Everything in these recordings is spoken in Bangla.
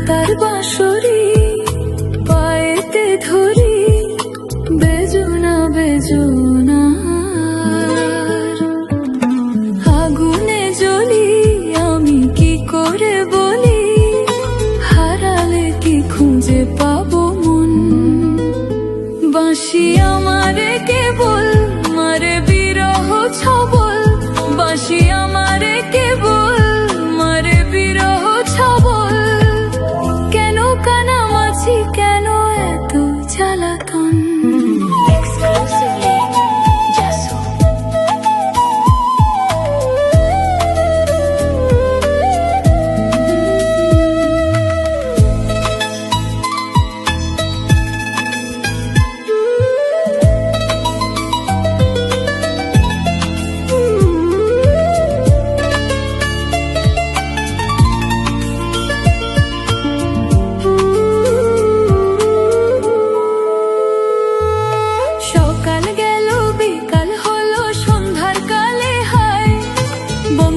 তার বাঁশরি পায়েতে ধরি বেজুনা বেজুনা আগুনে জ্বলি আমি কি করে বলি হারালে কি খুঁজে পাবো মন বাঁশি আমারে কেবল মারে বিরহ ছবল বাঁশি আমারে কেবল মারে বিরহ ছবল কেন এত জ্বালাতন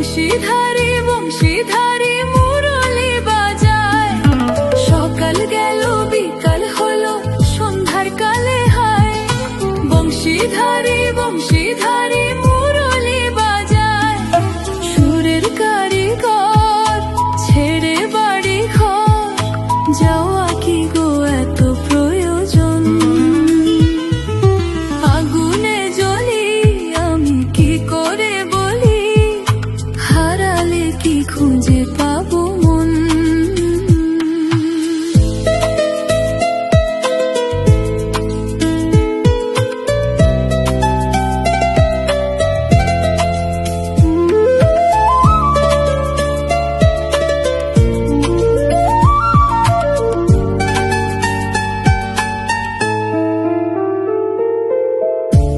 বংশীধারী বংশীধারী মুরলি বাজায় সকাল গেল বিকাল হলো সন্ধ্যার কালে হায় বংশীধারী বংশীধারী মুরলি বাজায় সুরের কারিগর ছেড়ে বাড়ি ঘর যাওয়া কি গো এত প্রয়োজন আগুনে জ্বলি আমি কি করে কি খুঁজে পাবো মন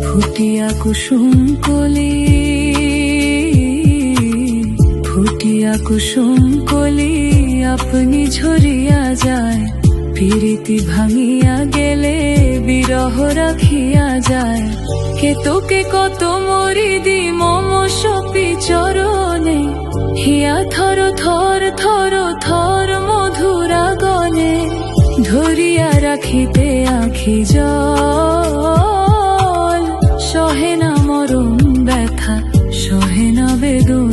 ফুটিয়া কুসুম কলি ফুটিয়া কুসুম কলি আপনি ঝরিয়া যায় প্রীতি ভাঙিয়া গেলে বিরহ রাখিয়া যায় কে তোকে কত মরি দি মম সপি চরণে হিয়া থর থর থর থর মধুরা গনে ধরিয়া রাখিতে আখি জল সহে না মরণ ব্যথা সহে না বেদন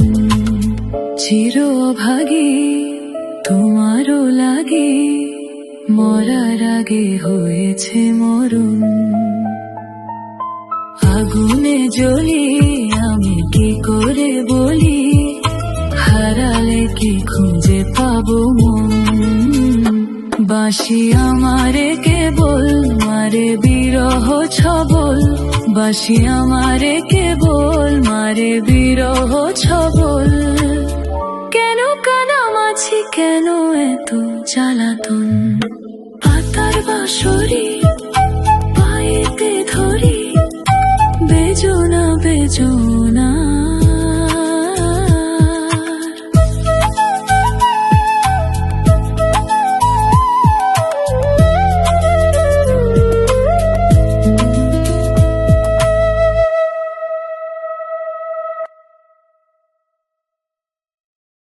চির অভাগী তোমারও লাগে মরার আগে হয়েছে মরণ আগুনে জ্বলি আমি কি করে বলি হারালে কি খুঁজে পাবো মন বাঁশি আমারে কেবল মারে বিরহ ছবল বাঁশি আমারে কেবল মারে বিরহ ছবল কেন কানামাছি কেন এত জ্বালাতন পাতার বাঁশরি পায়েতে ধরি বেজোনা বেজোনা